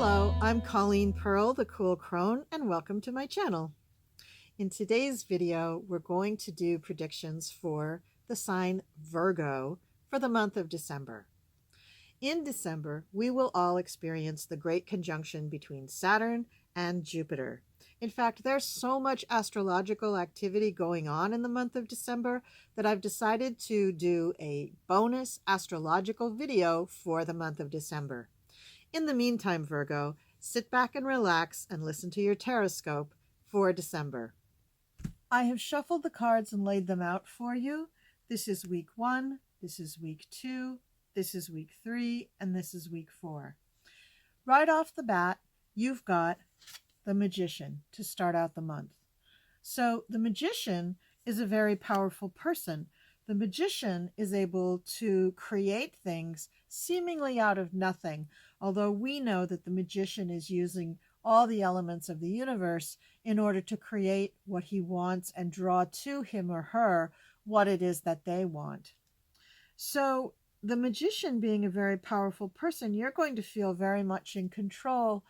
Hello, I'm Colleen Pearl, the Cool Crone, and welcome to my channel. In today's video, we're going to do predictions for the sign Virgo for the month of December. In December, we will all experience the great conjunction between Saturn and Jupiter. In fact, there's so much astrological activity going on in the month of December that I've decided to do a bonus astrological video for the month of December. In the meantime, Virgo, sit back and relax and listen to your taroscope for December. I have shuffled the cards and laid them out for you. This is week 1, this is week 2, this is week 3, and this is week 4. Right off the bat, you've got the Magician to start out the month. So the Magician is a very powerful person. The Magician is able to create things seemingly out of nothing, although we know that the Magician is using all the elements of the universe in order to create what he wants and draw to him or her what it is that they want. So the Magician being a very powerful person, you're going to feel very much in control.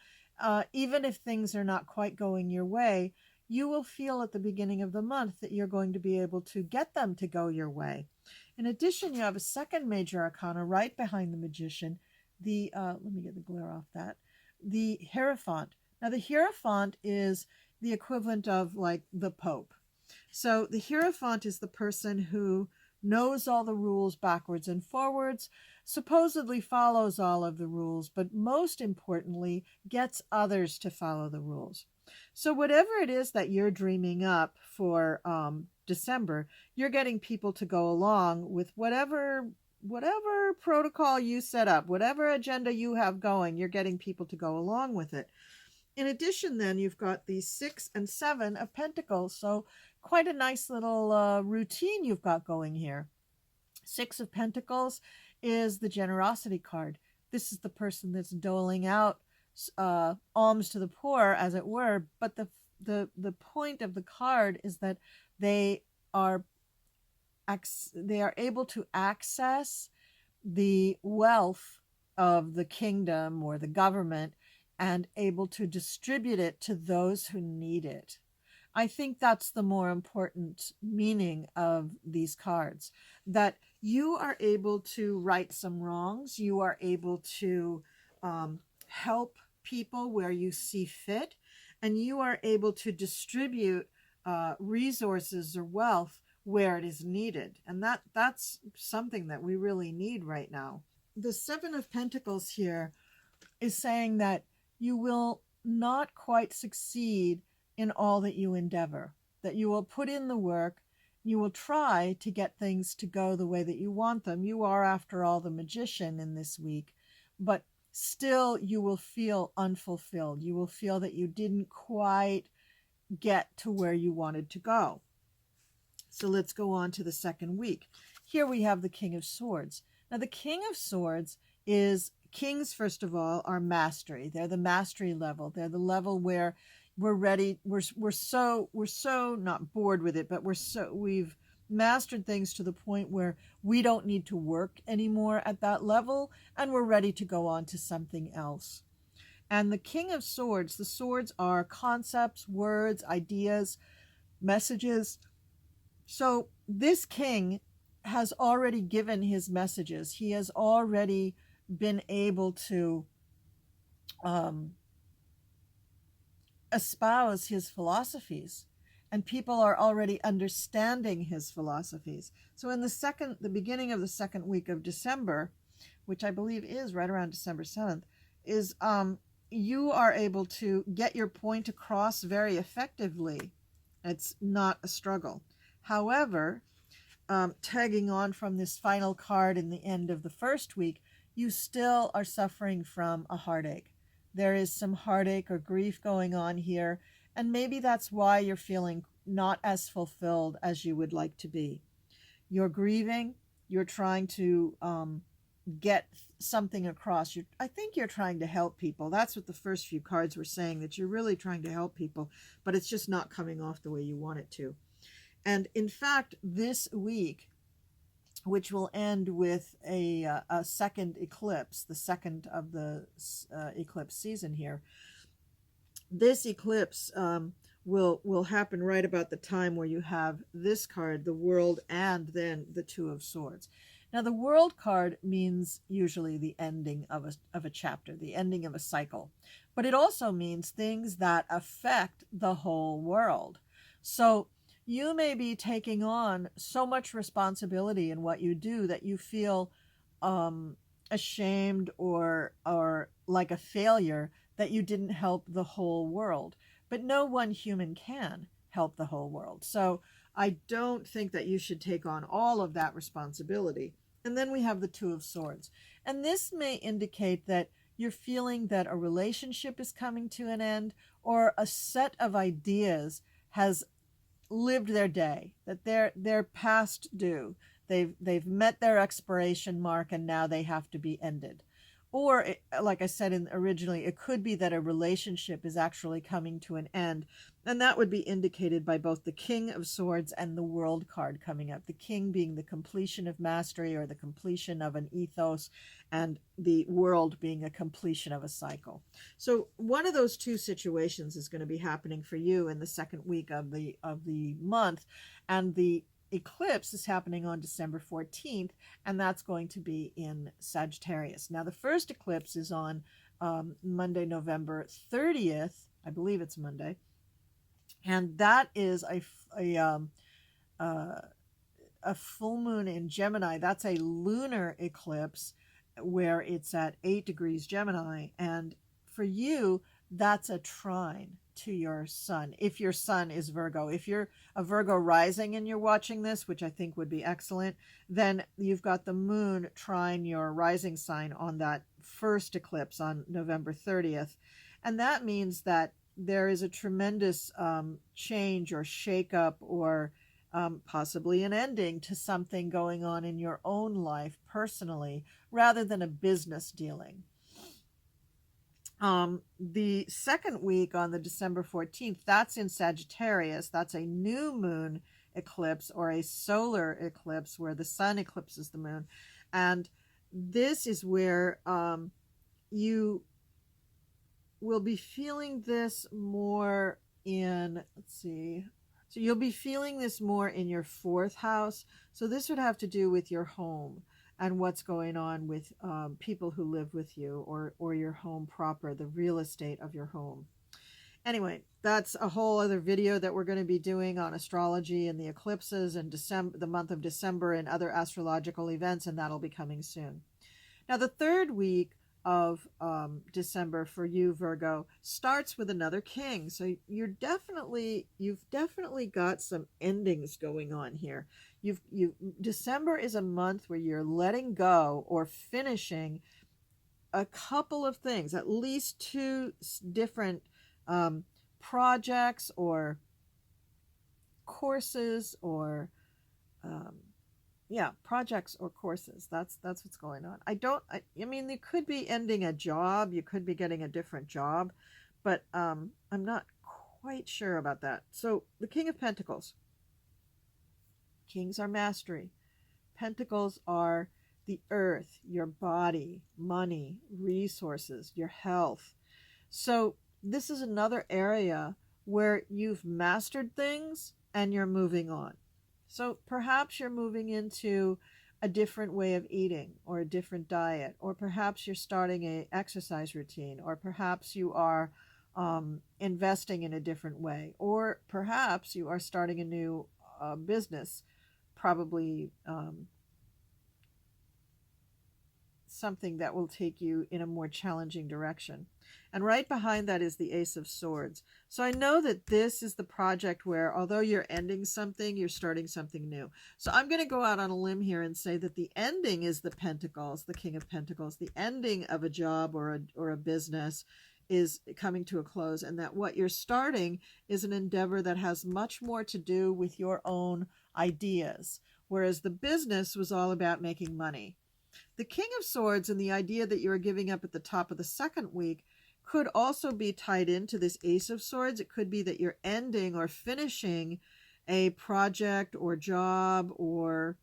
Even if things are not quite going your way, you will feel at the beginning of the month that you're going to be able to get them to go your way. In addition, you have a second major arcana right behind the Magician, let me get the glare off that, the Hierophant. Now, the Hierophant is the equivalent of like the Pope. So the Hierophant is the person who knows all the rules backwards and forwards, supposedly follows all of the rules, but most importantly, gets others to follow the rules. So whatever it is that you're dreaming up for December, you're getting people to go along with whatever protocol you set up, whatever agenda you have going, you're getting people to go along with it. In addition, then, you've got the 6 and 7 of Pentacles, so quite a nice little routine you've got going here. 6 of Pentacles is the generosity card. This is the person that's doling out alms to the poor, as it were, but the point of the card is that they are able to access the wealth of the kingdom or the government and able to distribute it to those who need it. I think that's the more important meaning of these cards, that you are able to right some wrongs, you are able to help people where you see fit, and you are able to distribute resources or wealth where it is needed. And that's something that we really need right now. The 7 of Pentacles here is saying that you will not quite succeed in all that you endeavor, that you will put in the work, you will try to get things to go the way that you want them. You are, after all, the Magician in this week, but still you will feel unfulfilled. You will feel that you didn't quite get to where you wanted to go. So let's go on to the second week. Here we have the King of Swords. Now the King of Swords is, kings, first of all, are mastery. They're the mastery level. They're the level where we're ready. We're so not bored with it, but we've mastered things to the point where we don't need to work anymore at that level, and we're ready to go on to something else. And the King of Swords, the swords are concepts, words, ideas, messages. So this king has already given his messages. He has already been able to espouse his philosophies, and people are already understanding his philosophies. So in the beginning of the second week of December, which I believe is right around December 7th, is you are able to get your point across very effectively. It's not a struggle. However, tagging on from this final card in the end of the first week, you still are suffering from a heartache. There is some heartache or grief going on here, and maybe that's why you're feeling not as fulfilled as you would like to be. You're grieving, you're trying to get something across. I think you're trying to help people. That's what the first few cards were saying, that you're really trying to help people, but it's just not coming off the way you want it to. And in fact, this week, which will end with a second eclipse, the second of the eclipse season here. This eclipse will happen right about the time where you have this card, the World, and then the Two of Swords. Now, the World card means usually the ending of a chapter, the ending of a cycle, but it also means things that affect the whole world. So you may be taking on so much responsibility in what you do that you feel ashamed or like a failure that you didn't help the whole world. But no one human can help the whole world. So I don't think that you should take on all of that responsibility. And then we have the Two of Swords. And this may indicate that you're feeling that a relationship is coming to an end, or a set of ideas has lived their day, that they're past due. They've met their expiration mark and now they have to be ended. Or, like I said originally, it could be that a relationship is actually coming to an end. And that would be indicated by both the King of Swords and the World card coming up. The King being the completion of mastery or the completion of an ethos, and the World being a completion of a cycle. So one of those two situations is going to be happening for you in the second week of the month. And the eclipse is happening on December 14th, and that's going to be in Sagittarius. Now, the first eclipse is on Monday, November 30th. I believe it's Monday. And that is a full moon in Gemini. That's a lunar eclipse where it's at 8 degrees Gemini. And for you, that's a trine to your sun, if your sun is Virgo. If you're a Virgo rising and you're watching this, which I think would be excellent, then you've got the moon trine your rising sign on that first eclipse on November 30th. And that means that there is a tremendous change or shakeup, or possibly an ending to something going on in your own life personally, rather than a business dealing. The second week on the December 14th, that's in Sagittarius. That's a new moon eclipse, or a solar eclipse where the sun eclipses the moon. And this is where you will be feeling this more in, let's see. So you'll be feeling this more in your fourth house. So this would have to do with your home and what's going on with people who live with you, or your home proper, the real estate of your home. Anyway, that's a whole other video that we're going to be doing on astrology and the eclipses and the month of December and other astrological events, and that'll be coming soon. Now, the third week of December for you, Virgo, starts with another king. So you've definitely got some endings going on here. December is a month where you're letting go or finishing a couple of things, at least two different projects or courses, or projects or courses. That's what's going on. I mean, you could be ending a job, you could be getting a different job, but I'm not quite sure about that. So the King of Pentacles. Kings are mastery. Pentacles are the earth, your body, money, resources, your health. So this is another area where you've mastered things and you're moving on. So perhaps you're moving into a different way of eating, or a different diet, or perhaps you're starting an exercise routine, or perhaps you are investing in a different way, or perhaps you are starting a new business, probably something that will take you in a more challenging direction. And right behind that is the Ace of Swords. So I know that this is the project where, although you're ending something, you're starting something new. So I'm going to go out on a limb here and say that the ending is the Pentacles, the King of Pentacles. The ending of a job or a business is coming to a close, and that what you're starting is an endeavor that has much more to do with your own ideas, whereas the business was all about making money. The King of Swords and the idea that you're giving up at the top of the second week could also be tied into this Ace of Swords. It could be that you're ending or finishing a project or job or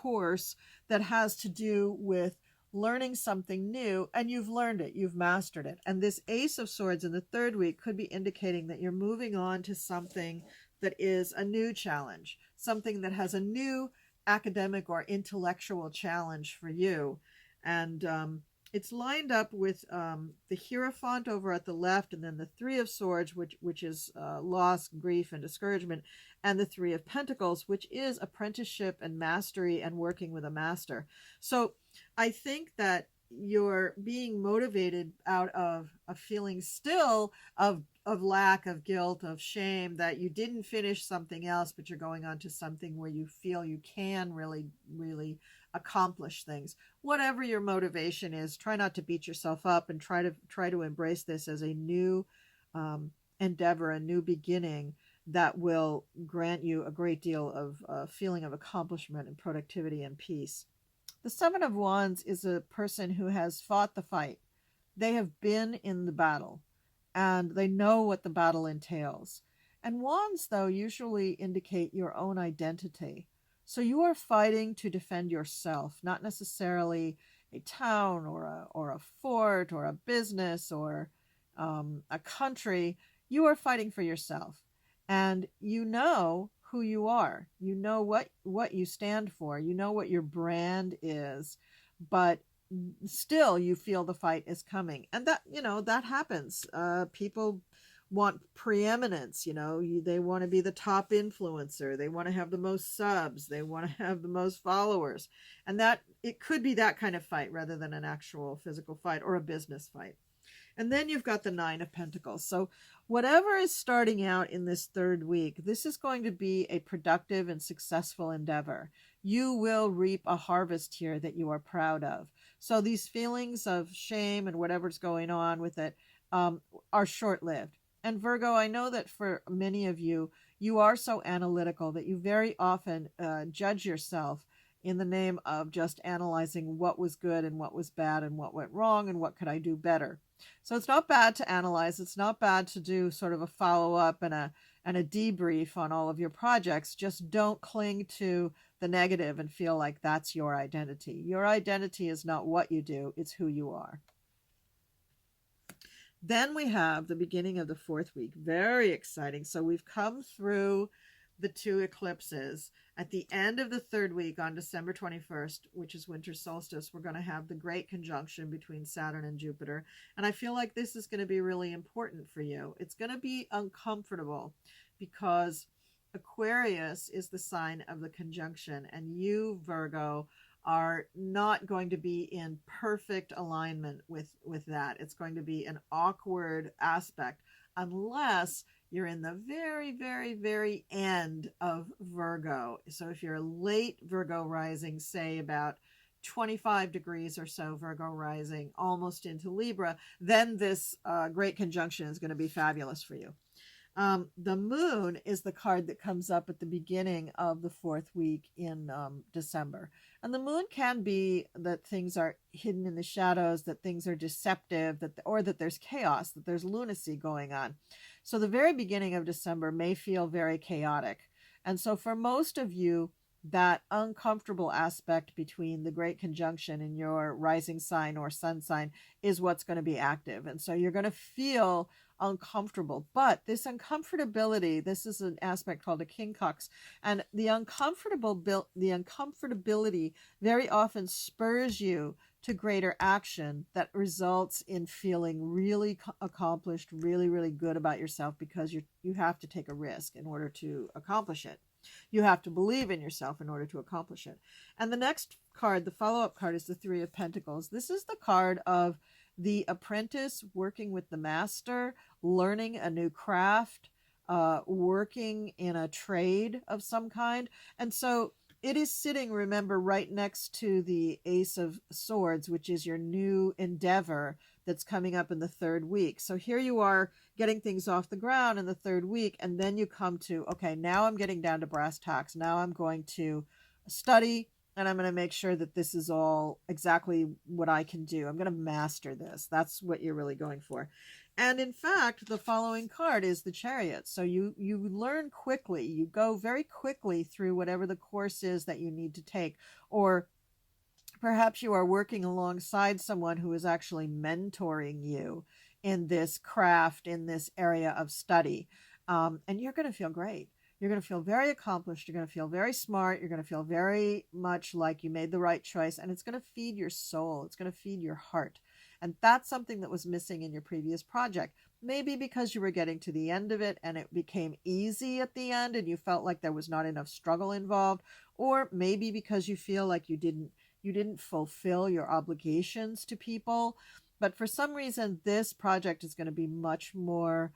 course that has to do with learning something new, and you've learned it, you've mastered it. And this Ace of Swords in the third week could be indicating that you're moving on to something that is a new challenge, something that has a new academic or intellectual challenge for you. And it's lined up with the Hierophant over at the left, and then the Three of Swords, which is loss, grief, and discouragement, and the Three of Pentacles, which is apprenticeship and mastery and working with a master. So I think that you're being motivated out of a feeling still of lack, of guilt, of shame, that you didn't finish something else, but you're going on to something where you feel you can really, really accomplish things. Whatever your motivation is, try not to beat yourself up, and try to embrace this as a new endeavor, a new beginning that will grant you a great deal of feeling of accomplishment and productivity and peace. The Seven of Wands is a person who has fought the fight. They have been in the battle, and they know what the battle entails. And wands, though, usually indicate your own identity. So you are fighting to defend yourself, not necessarily a town or a fort or a business or a country. You are fighting for yourself, and you know who you are. You know what you stand for. You know what your brand is, but still you feel the fight is coming. And that, that happens. People want preeminence. They want to be the top influencer. They want to have the most subs. They want to have the most followers. And that it could be that kind of fight rather than an actual physical fight or a business fight. And then you've got the Nine of Pentacles. So whatever is starting out in this third week, this is going to be a productive and successful endeavor. You will reap a harvest here that you are proud of. So these feelings of shame and whatever's going on with it are short-lived. And Virgo, I know that for many of you, you are so analytical that you very often judge yourself in the name of just analyzing what was good and what was bad and what went wrong and what could I do better. So it's not bad to analyze. It's not bad to do sort of a follow-up and a debrief on all of your projects. Just don't cling to the negative and feel like that's your identity. Your identity is not what you do, it's who you are. Then we have the beginning of the fourth week. Very exciting. So we've come through the two eclipses. At the end of the third week on December 21st, which is winter solstice, we're going to have the great conjunction between Saturn and Jupiter. And I feel like this is going to be really important for you. It's going to be uncomfortable because Aquarius is the sign of the conjunction, and you, Virgo, are not going to be in perfect alignment with that. It's going to be an awkward aspect unless you're in the very, very, very end of Virgo. So if you're a late Virgo rising, say about 25 degrees or so Virgo rising, almost into Libra, then this great conjunction is going to be fabulous for you. The moon is the card that comes up at the beginning of the fourth week in December. And the moon can be that things are hidden in the shadows, that things are deceptive, or that there's chaos, that there's lunacy going on. So the very beginning of December may feel very chaotic. And so for most of you, that uncomfortable aspect between the great conjunction and your rising sign or sun sign is what's going to be active. And so you're going to feel uncomfortable. But this uncomfortability, this is an aspect called a king-cux, and the uncomfortability very often spurs you to greater action that results in feeling really accomplished, really, really good about yourself, because you have to take a risk in order to accomplish it. You have to believe in yourself in order to accomplish it. And the next card, the follow-up card, is the Three of Pentacles. This is the card of the apprentice working with the master, learning a new craft, working in a trade of some kind. And so it is sitting, remember, right next to the Ace of Swords, which is your new endeavor that's coming up in the third week. So here you are getting things off the ground in the third week, and then you come to, okay, now I'm getting down to brass tacks. Now I'm going to study and I'm going to make sure that this is all exactly what I can do. I'm going to master this. That's what you're really going for. And in fact, the following card is the Chariot. So you learn quickly. You go very quickly through whatever the course is that you need to take, or perhaps you are working alongside someone who is actually mentoring you in this craft, in this area of study. And you're going to feel great. You're going to feel very accomplished. You're going to feel very smart. You're going to feel very much like you made the right choice. And it's going to feed your soul. It's going to feed your heart. And that's something that was missing in your previous project. Maybe because you were getting to the end of it and it became easy at the end and you felt like there was not enough struggle involved. Or maybe because you feel like you didn't fulfill your obligations to people. But for some reason, this project is going to be much more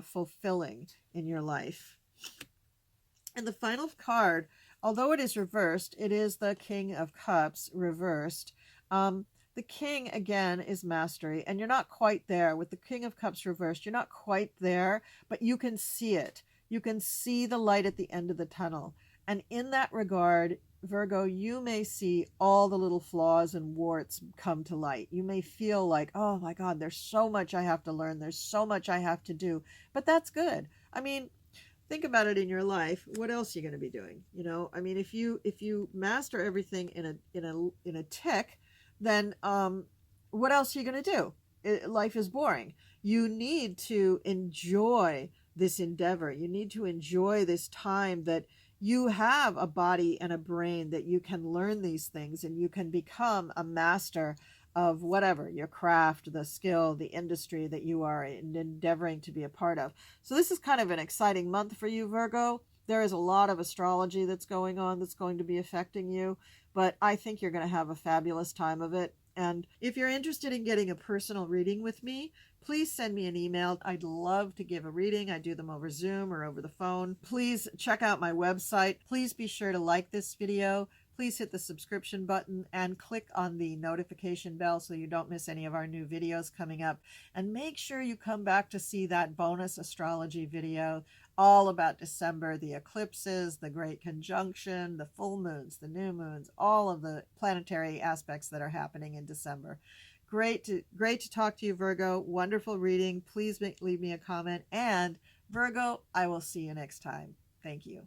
fulfilling in your life. And the final card, although it is reversed, it is the King of Cups reversed. The King, again, is mastery, and you're not quite there. With the King of Cups reversed, you're not quite there, but you can see it. You can see the light at the end of the tunnel. And in that regard, Virgo, you may see all the little flaws and warts come to light. You may feel like, oh my God, there's so much I have to learn. There's so much I have to do. But that's good. I mean, think about it in your life. What else are you going to be doing? You know, I mean, if you master everything in a tick, then what else are you going to do? Life is boring. You need to enjoy this endeavor. You need to enjoy this time that you have a body and a brain that you can learn these things and you can become a master of whatever, your craft, the skill, the industry that you are endeavoring to be a part of. So this is kind of an exciting month for you, Virgo. There is a lot of astrology that's going on that's going to be affecting you, but I think you're going to have a fabulous time of it. And if you're interested in getting a personal reading with me, please send me an email. I'd love to give a reading. I do them over Zoom or over the phone. Please check out my website. Please be sure to like this video. Please hit the subscription button and click on the notification bell so you don't miss any of our new videos coming up. And make sure you come back to see that bonus astrology video all about December, the eclipses, the great conjunction, the full moons, the new moons, all of the planetary aspects that are happening in December. Great to talk to you, Virgo. Wonderful reading. Please leave me a comment. And Virgo, I will see you next time. Thank you.